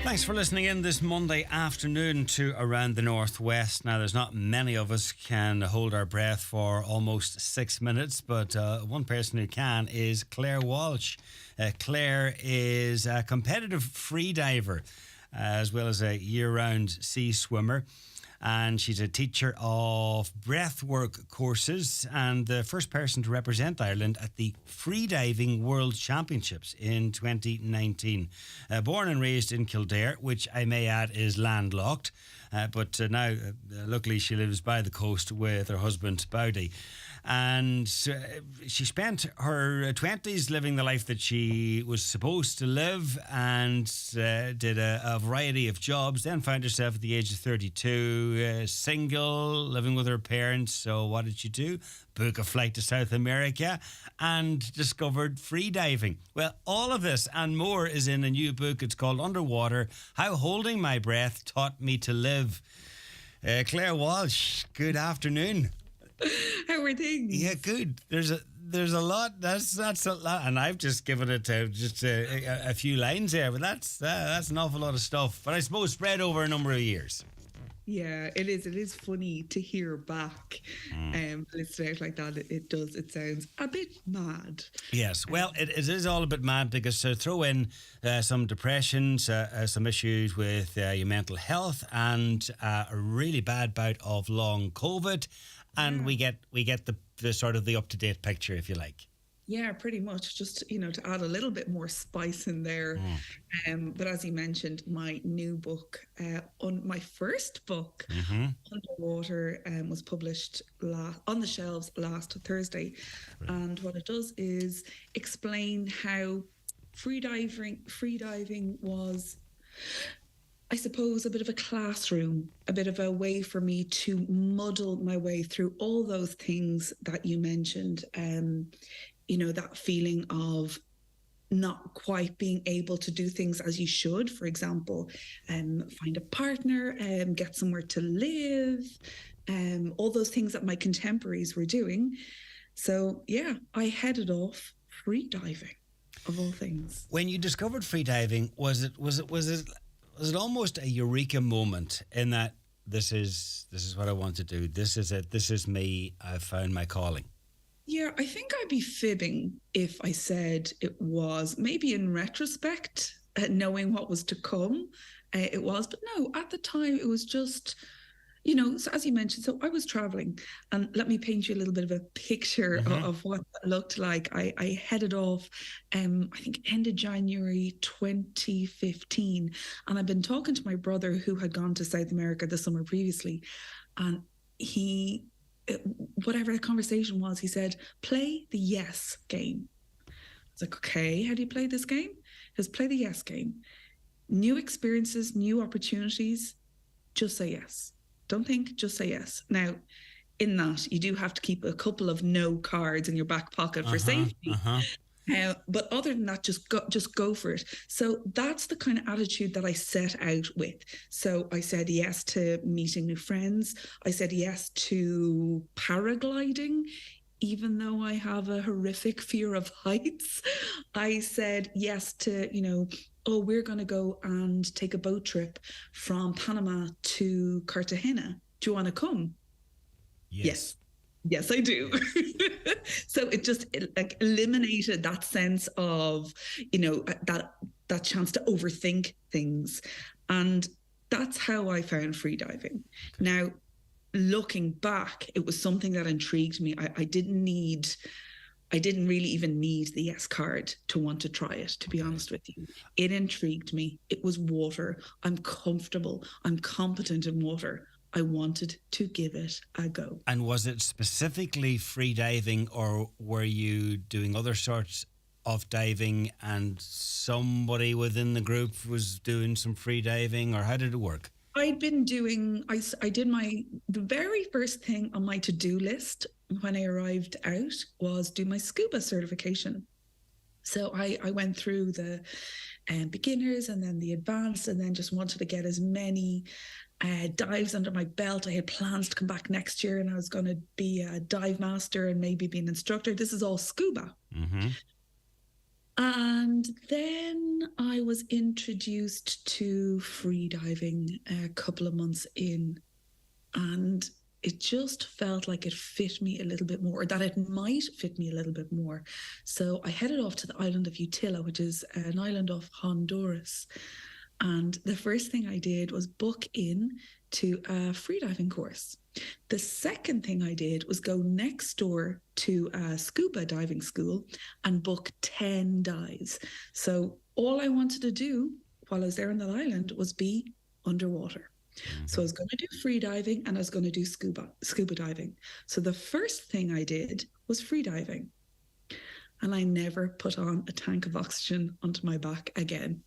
Thanks for listening in this Monday afternoon to Around the Northwest. Now, there's not many of us can hold our breath for almost 6 minutes, but one person who can is Claire Walsh. Claire is a competitive free diver as well as a year-round sea swimmer. And she's a teacher of breathwork courses and the first person to represent Ireland at the Freediving World Championships in 2019. Born and raised in Kildare, which I may add is landlocked, but now luckily she lives by the coast with her husband Bowdy. And she spent her 20s living the life that she was supposed to live and did a variety of jobs, then found herself at the age of 32, single, living with her parents. So what did she do? Book a flight to South America and discovered freediving. Well, all of this and more is in a new book. It's called Underwater, How Holding My Breath Taught Me to Live. Claire Walsh, good afternoon. How are things? Yeah, good. There's a lot. That's a lot, and I've just given it just a few lines there, but that's an awful lot of stuff. But I suppose spread over a number of years. Yeah, it is. It is funny to hear back. Listen out like that. It does. It sounds a bit mad. Yes. Well, it is all a bit mad because throw in some depression, some issues with your mental health, and a really bad bout of long COVID. And we get the sort of the up-to-date picture, if you like. Yeah, pretty much. Just, to add a little bit more spice in there. But as you mentioned, my new book, my first book, Underwater, was published on the shelves last Thursday. Right. And what it does is explain how freediving was, I suppose, a bit of a classroom, a bit of a way for me to muddle my way through all those things that you mentioned. That feeling of not quite being able to do things as you should. For example, find a partner, get somewhere to live, all those things that my contemporaries were doing. So, yeah, I headed off freediving, of all things. When you discovered freediving, was it almost a eureka moment in that this is what I want to do? This is it. This is me. I've found my calling. Yeah, I think I'd be fibbing if I said it was. Maybe in retrospect, knowing what was to come, it was. But no, at the time, it was just, so as you mentioned, so I was traveling, and let me paint you a little bit of a picture of what that looked like. I headed off, I think end of January 2015, and I've been talking to my brother who had gone to South America the summer previously, and whatever the conversation was, he said, play the yes game. I was like, okay, how do you play this game? He says, play the yes game. New experiences, new opportunities, just say yes. Don't think, just say yes. Now, in that, you do have to keep a couple of no cards in your back pocket for safety. But other than that, just go for it. So that's the kind of attitude that I set out with. So I said yes to meeting new friends. I said yes to paragliding, even though I have a horrific fear of heights. I said yes to, we're going to go and take a boat trip from Panama to Cartagena. Do you want to come? Yes. Yes, I do. So it just eliminated that sense of, that chance to overthink things. And that's how I found freediving. Now, looking back, it was something that intrigued me. I didn't really even need the yes card to want to try it, to be honest with you. It intrigued me. It was water. I'm comfortable. I'm competent in water. I wanted to give it a go. And was it specifically free diving, or were you doing other sorts of diving and somebody within the group was doing some free diving, or how did it work? I did the very first thing on my to-do list when I arrived out was do my scuba certification. So I went through the beginners and then the advanced, and then just wanted to get as many dives under my belt. I had plans to come back next year and I was going to be a dive master and maybe be an instructor. This is all scuba. And then I was introduced to free diving a couple of months in, and it just felt like it fit me a little bit more, or that it might fit me a little bit more. So I headed off to the island of Utila, which is an island off Honduras. And the first thing I did was book in to a freediving course. The second thing I did was go next door to a scuba diving school and book 10 dives. So all I wanted to do while I was there on that island was be underwater. So I was going to do free diving and I was going to do scuba diving. So the first thing I did was free diving. And I never put on a tank of oxygen onto my back again.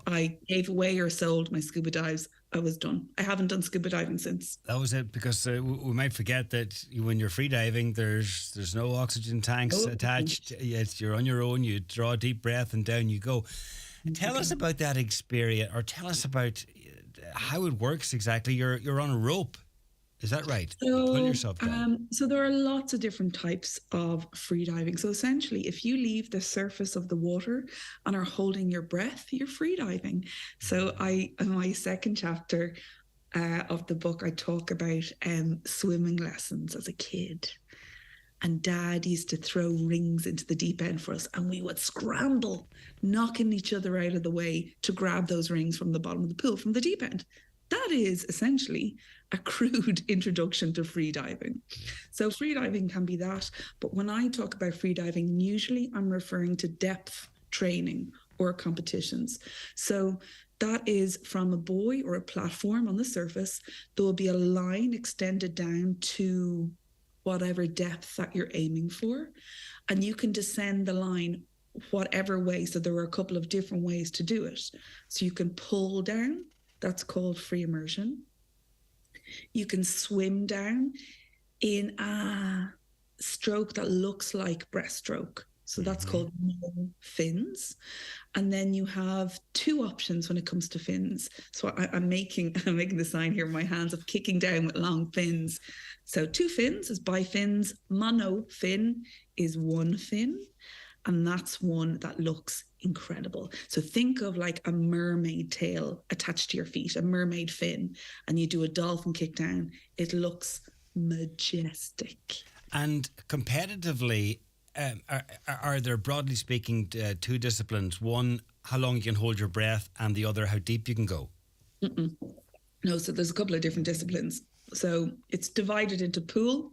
I gave away or sold my scuba dives. I was done. I haven't done scuba diving since. That was it, because we might forget that when you're free diving, there's no oxygen tanks attached. You're on your own. You draw a deep breath and down you go. Tell us about that experience, or tell us about how it works exactly. You're on a rope. Is that right? You pull yourself down. So there are lots of different types of free diving. So essentially, if you leave the surface of the water and are holding your breath, you're free diving. So in my second chapter of the book, I talk about swimming lessons as a kid. And Dad used to throw rings into the deep end for us, and we would scramble, knocking each other out of the way to grab those rings from the bottom of the pool, from the deep end. That is essentially a crude introduction to free diving. So free diving can be that. But when I talk about free diving, usually I'm referring to depth training or competitions. So that is from a buoy or a platform on the surface. There will be a line extended down to whatever depth that you're aiming for. And you can descend the line whatever way. So there are a couple of different ways to do it. So you can pull down. That's called free immersion. You can swim down in a stroke that looks like breaststroke. So that's called no fins. And then you have two options when it comes to fins. So I'm making the sign here in my hands of kicking down with long fins. So two fins is bifins. Mono fin is one fin. And that's one that looks incredible. So think of like a mermaid tail attached to your feet, a mermaid fin, and you do a dolphin kick down. It looks majestic. And competitively, are there, broadly speaking, two disciplines? One, how long you can hold your breath, and the other, how deep you can go? No, so there's a couple of different disciplines. So it's divided into pool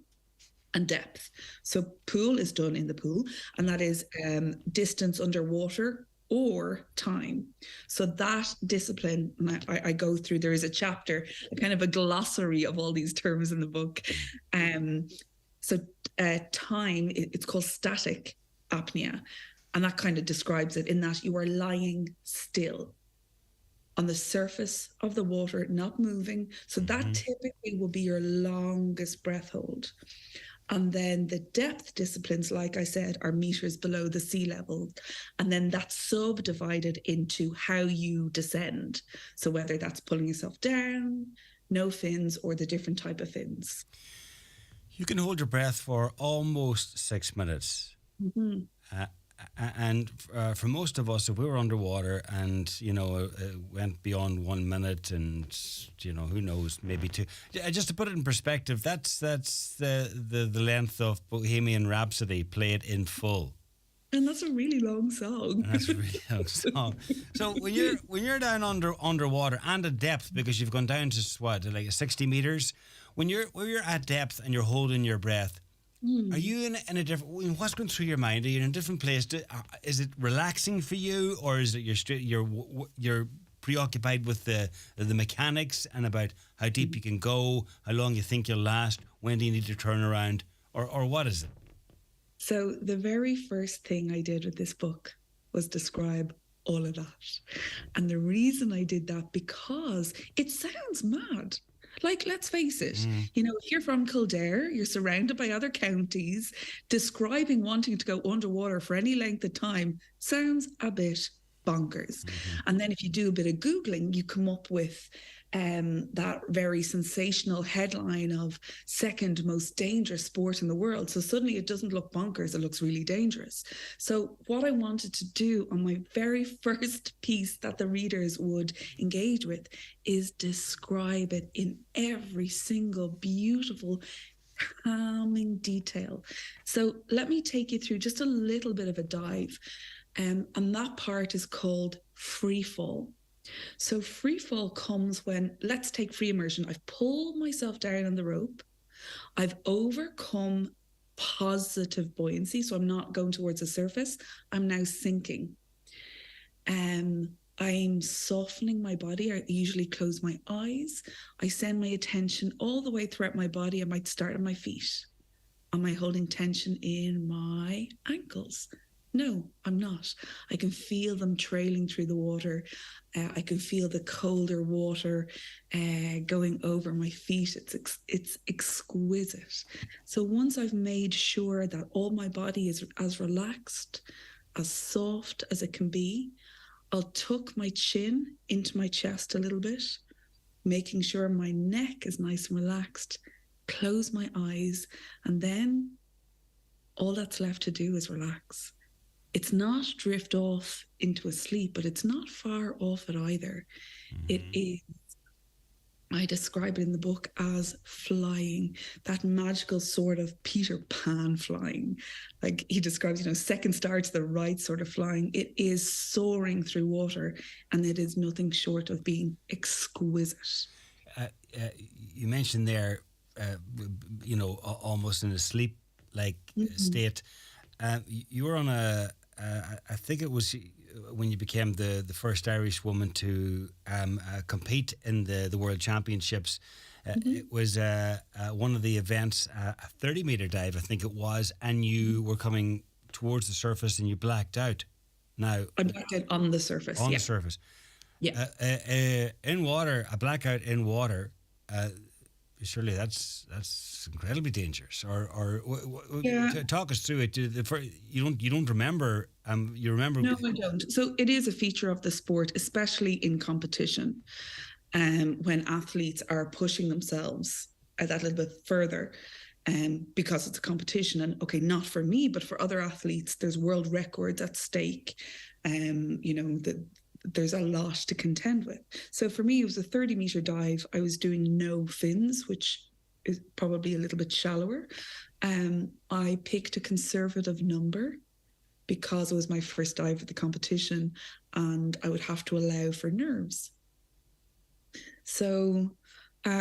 and depth. So pool is done in the pool, and that is distance underwater or time. So that discipline, I go through, there is a chapter, a kind of a glossary of all these terms in the book. So time, it's called static apnea. And that kind of describes it in that you are lying still on the surface of the water, not moving. So that typically will be your longest breath hold. And then the depth disciplines, like I said, are meters below the sea level. And then that's subdivided into how you descend. So whether that's pulling yourself down, no fins, or the different type of fins. You can hold your breath for almost 6 minutes. And for most of us, if we were underwater and, went beyond 1 minute and, who knows, maybe two. Just to put it in perspective, that's the length of Bohemian Rhapsody played in full. And that's a really long song. And that's a really long song. So when you're down underwater and at depth, because you've gone down to what, like 60 meters, when you're at depth and you're holding your breath, are you in a different? What's going through your mind? Are you in a different place? Is it relaxing for you, or is it you're preoccupied with the mechanics and about how deep you can go, how long you think you'll last, when do you need to turn around, or what is it? So the very first thing I did with this book was describe all of that, and the reason I did that because it sounds mad. Like, let's face it, if you're from Kildare, you're surrounded by other counties, describing wanting to go underwater for any length of time sounds a bit bonkers. Mm-hmm. And then if you do a bit of Googling, you come up with that very sensational headline of second most dangerous sport in the world. So suddenly it doesn't look bonkers, it looks really dangerous. So what I wanted to do on my very first piece that the readers would engage with is describe it in every single beautiful, calming detail. So let me take you through just a little bit of a dive. And that part is called free fall. So free fall comes when, let's take free immersion. I've pulled myself down on the rope. I've overcome positive buoyancy. So I'm not going towards the surface. I'm now sinking. I'm softening my body. I usually close my eyes. I send my attention all the way throughout my body. I might start on my feet. Am I holding tension in my ankles? No, I'm not. I can feel them trailing through the water. I can feel the colder water going over my feet. It's exquisite. So once I've made sure that all my body is as relaxed, as soft as it can be, I'll tuck my chin into my chest a little bit, making sure my neck is nice and relaxed, close my eyes, and then all that's left to do is relax. It's not drift off into a sleep, but it's not far off it either. Mm-hmm. It is, I describe it in the book as flying, that magical sort of Peter Pan flying. Like he describes, second star to the right sort of flying. It is soaring through water, and it is nothing short of being exquisite. You mentioned there, almost in a sleep-like state. You were on I think it was when you became the first Irish woman to compete in the World Championships. It was one of the events, a 30-meter dive, I think it was, and you were coming towards the surface and you blacked out. Now, I blacked out on the surface. On the surface. Yeah. In water, a blackout in water. Surely that's incredibly dangerous. Or talk us through it. You don't remember. You remember? No, I don't. So it is a feature of the sport, especially in competition, when athletes are pushing themselves that little bit further, because it's a competition. And okay, not for me, but for other athletes, there's world records at stake. There's a lot to contend with. So for me, it was a 30-meter dive. I was doing no fins, which is probably a little bit shallower. I picked a conservative number because it was my first dive at the competition, and I would have to allow for nerves. So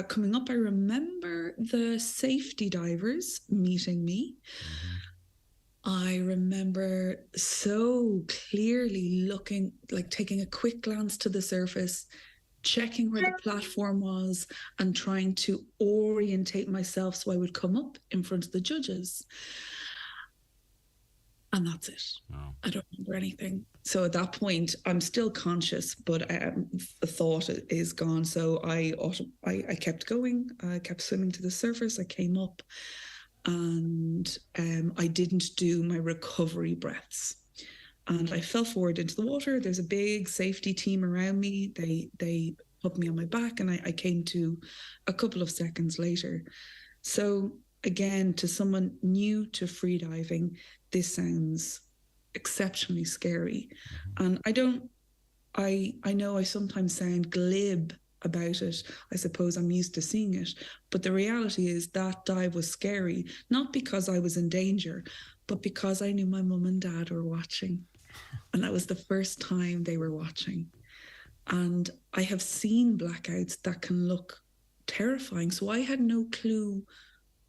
coming up, I remember the safety divers meeting me. Mm-hmm. I remember so clearly taking a quick glance to the surface, checking where the platform was, and trying to orientate myself so I would come up in front of the judges. And that's it. Oh. I don't remember anything. So at that point, I'm still conscious, but the thought is gone. So I kept going. I kept swimming to the surface. I came up. And I didn't do my recovery breaths, and I fell forward into the water. There's a big safety team around me. They put me on my back, and I came to a couple of seconds later. So again, to someone new to freediving, this sounds exceptionally scary. Mm-hmm. And I know I sometimes sound glib about it. I suppose I'm used to seeing it. But the reality is that dive was scary, not because I was in danger, but because I knew my mum and dad were watching. And that was the first time they were watching. And I have seen blackouts that can look terrifying. So I had no clue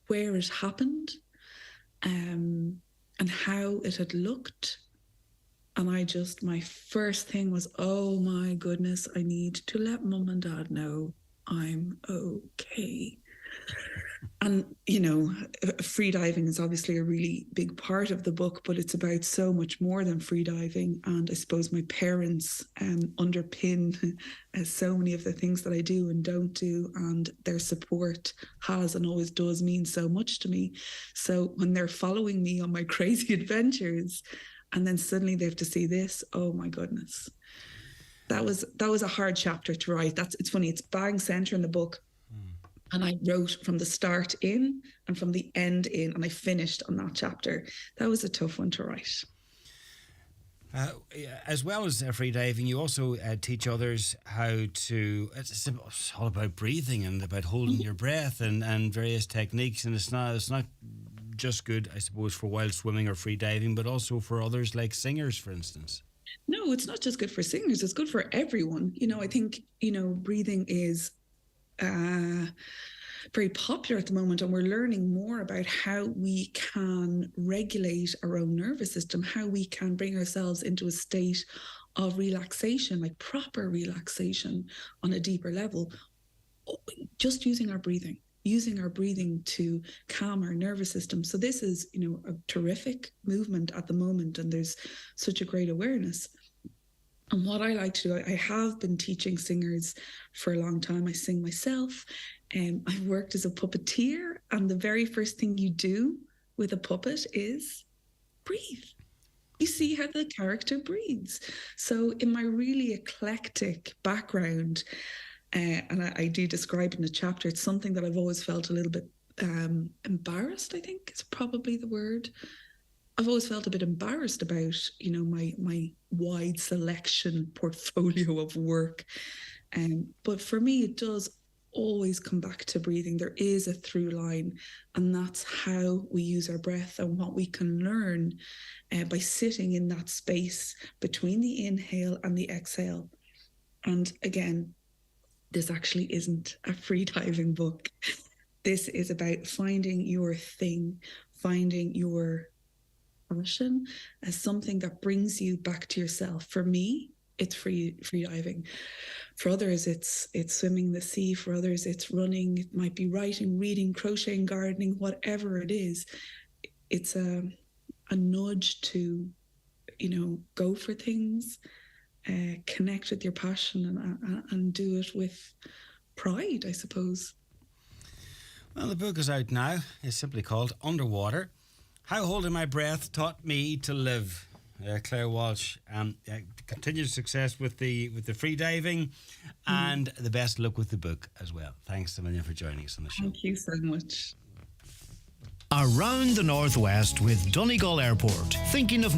where it happened, and how it had looked. And my first thing was, oh my goodness, I need to let mum and dad know I'm okay. And, freediving is obviously a really big part of the book, but it's about so much more than freediving. And I suppose my parents underpin so many of the things that I do and don't do. And their support has and always does mean so much to me. So when they're following me on my crazy adventures, and then suddenly they have to see this. Oh my goodness. That was a hard chapter to write. It's funny, it's bang center in the book. And I wrote from the start in and from the end in, and I finished on that chapter. That was a tough one to write. As well as free diving, you also teach others how to. It's all about breathing and about holding your breath and various techniques. And it's not just good, I suppose, for wild swimming or free diving, but also for others like singers, for instance. No, it's not just good for singers. It's good for everyone. I think breathing is very popular at the moment, and we're learning more about how we can regulate our own nervous system, how we can bring ourselves into a state of relaxation, like proper relaxation on a deeper level, just using our breathing to calm our nervous system. So this is, a terrific movement at the moment, and there's such a great awareness. And what I like to do, I have been teaching singers for a long time. I sing myself. I've worked as a puppeteer, and the very first thing you do with a puppet is breathe. You see how the character breathes. So in my really eclectic background, and I do describe in the chapter, it's something that I've always felt a little bit embarrassed, I think is probably the word. I've always felt a bit embarrassed about, my wide selection portfolio of work. But for me, it does always come back to breathing. There is a through line, and that's how we use our breath and what we can learn by sitting in that space between the inhale and the exhale. And again, this actually isn't a free diving book. This is about finding your thing, finding your passion as something that brings you back to yourself. For me, it's free diving. For others, it's swimming the sea. For others, it's running. It might be writing, reading, crocheting, gardening, whatever it is. It's a nudge to, go for things, connect with your passion, and do it with pride, I suppose. Well, the book is out now. It's simply called Underwater: How Holding My Breath Taught Me to Live. Claire Walsh, continued success with the free diving, and the best luck with the book as well. Thanks a million for joining us on the show. Thank you so much. Around the Northwest with Donegal Airport. Thinking of